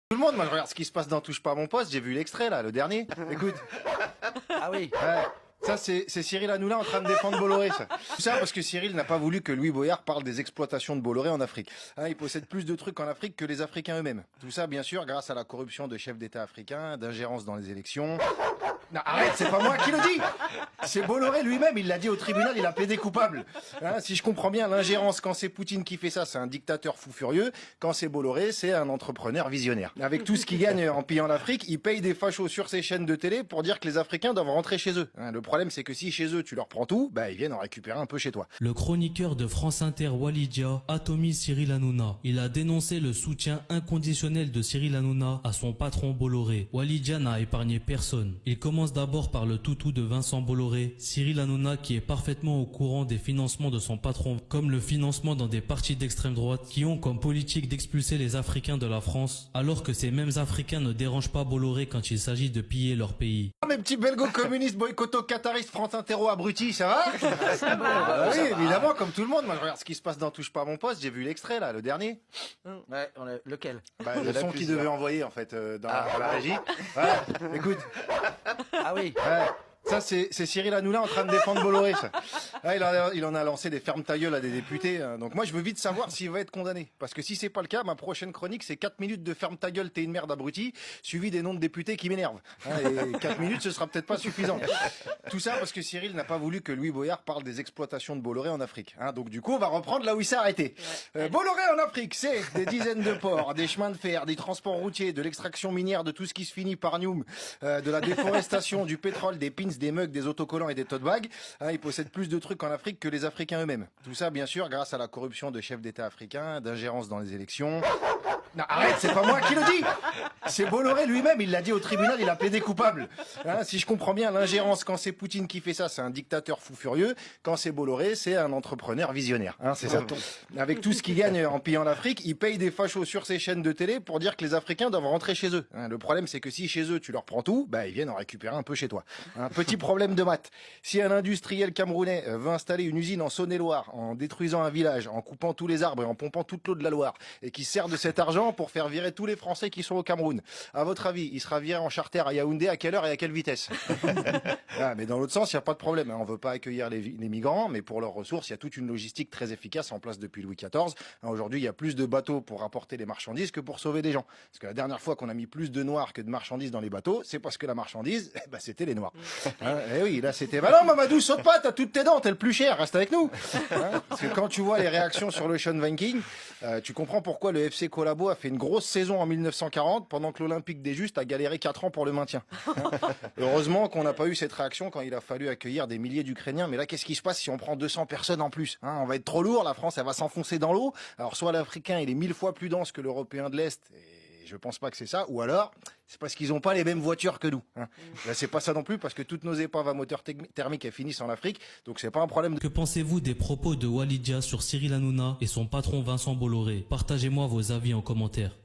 Tout le monde, moi je regarde ce qui se passe dans Touche pas à mon poste, j'ai vu l'extrait là, le dernier. Écoute. Ah oui. Ouais. Ça, c'est Cyril Hanouna en train de défendre Bolloré, ça. Tout ça parce que Cyril n'a pas voulu que Louis Boyard parle des exploitations de Bolloré en Afrique. Hein, il possède plus de trucs en Afrique que les Africains eux-mêmes. Tout ça, bien sûr, grâce à la corruption de chefs d'État africains, d'ingérence dans les élections. Non, arrête, c'est pas moi qui le dis. C'est Bolloré lui-même, il l'a dit au tribunal, il a plaidé coupable. Hein, si je comprends bien, l'ingérence, quand c'est Poutine qui fait ça, c'est un dictateur fou furieux. Quand c'est Bolloré, c'est un entrepreneur visionnaire. Avec tout ce qu'il gagne en pillant l'Afrique, il paye des fachos sur ses chaînes de télé pour dire que les Africains doivent rentrer chez eux. Hein, le problème, c'est que si chez eux, tu leur prends tout, bah ils viennent en récupérer un peu chez toi. Le chroniqueur de France Inter Walidia atomise Cyril Hanouna. Il a dénoncé le soutien inconditionnel de Cyril Hanouna à son patron Bolloré. Walidia n'a épargné personne. Il commence d'abord par le toutou de Vincent Bolloré, Cyril Hanouna qui est parfaitement au courant des financements de son patron, comme le financement dans des partis d'extrême droite qui ont comme politique d'expulser les Africains de la France, alors que ces mêmes Africains ne dérangent pas Bolloré quand il s'agit de piller leur pays. Ah, mes petits belgo-communistes, boycotto-qataristes, France-intéro abrutis, ça va? Ah oui, évidemment, comme tout le monde. Moi, je regarde ce qui se passe dans Touche pas à mon poste, j'ai vu l'extrait, là, le dernier. Ouais, lequel? Bah, le son qu'il devait envoyer, en fait, dans la régie. Voilà, écoute. Ah oui. Ouais. Ça, c'est Cyril Hanouna en train de défendre Bolloré, ça. Ah, il en a lancé des fermes ta gueule à des députés. Donc moi, je veux vite savoir s'il va être condamné. Parce que si c'est pas le cas, ma prochaine chronique, c'est 4 minutes de ferme ta gueule, t'es une merde abruti, suivi des noms de députés qui m'énervent. Et 4 minutes, ce sera peut-être pas suffisant. Tout ça parce que Cyril n'a pas voulu que Louis Boyard parle des exploitations de Bolloré en Afrique. Donc du coup, on va reprendre là où il s'est arrêté. Bolloré en Afrique, c'est des dizaines de ports, des chemins de fer, des transports routiers, de l'extraction minière, de tout ce qui se finit par Newm, de la déforestation, du pétrole, des pins, des mugs, des autocollants et des tote bags. Il possède plus de trucs en Afrique que les Africains eux-mêmes. Tout ça, bien sûr, grâce à la corruption de chefs d'État africains, d'ingérence dans les élections. Non, arrête, c'est pas moi qui le dis. C'est Bolloré lui-même, il l'a dit au tribunal, il a plaidé coupable. Si je comprends bien, l'ingérence, quand c'est Poutine qui fait ça, c'est un dictateur fou furieux. Quand c'est Bolloré, c'est un entrepreneur visionnaire. C'est ça. Avec tout ce qu'il gagne en pillant l'Afrique, il paye des fachos sur ses chaînes de télé pour dire que les Africains doivent rentrer chez eux. Le problème, c'est que si chez eux, tu leur prends tout, bah ils viennent en récupérer un peu chez toi. Un petit problème de maths. Si un industriel camerounais veut installer une usine en Saône-et-Loire, en détruisant un village, en coupant tous les arbres et en pompant toute l'eau de la Loire, et qui sert de cet argent pour faire virer tous les Français qui sont au Cameroun, à votre avis, il sera viré en charter à Yaoundé à quelle heure et à quelle vitesse? Mais dans l'autre sens, il n'y a pas de problème. On ne veut pas accueillir les migrants, mais pour leurs ressources, il y a toute une logistique très efficace en place depuis Louis XIV. Aujourd'hui, il y a plus de bateaux pour apporter les marchandises que pour sauver des gens. Parce que la dernière fois qu'on a mis plus de noirs que de marchandises dans les bateaux, c'est parce que la marchandise, c'était les noirs. Et oui, là c'était... Bah non, Mamadou, saute pas, t'as toutes tes dents, t'es le plus cher, reste avec nous. Parce que quand tu vois les réactions sur l'Ocean Viking, tu comprends pourquoi le FC Colabo a fait une grosse saison en 1940 pendant que l'Olympique des Justes a galéré 4 ans pour le maintien. Heureusement qu'on n'a pas eu cette réaction quand il a fallu accueillir des milliers d'Ukrainiens. Mais là, qu'est-ce qui se passe si on prend 200 personnes en plus? On va être trop lourd, la France, elle va s'enfoncer dans l'eau. Alors soit l'Africain, il est 1000 fois plus dense que l'Européen de l'Est, et je pense pas que c'est ça, ou alors c'est parce qu'ils n'ont pas les mêmes voitures que nous. Là, c'est pas ça non plus, parce que toutes nos épaves à moteur thermique, elles finissent en Afrique, donc c'est pas un problème. Que pensez-vous des propos de Walidia sur Cyril Hanouna et son patron Vincent Bolloré? Partagez-moi vos avis en commentaire.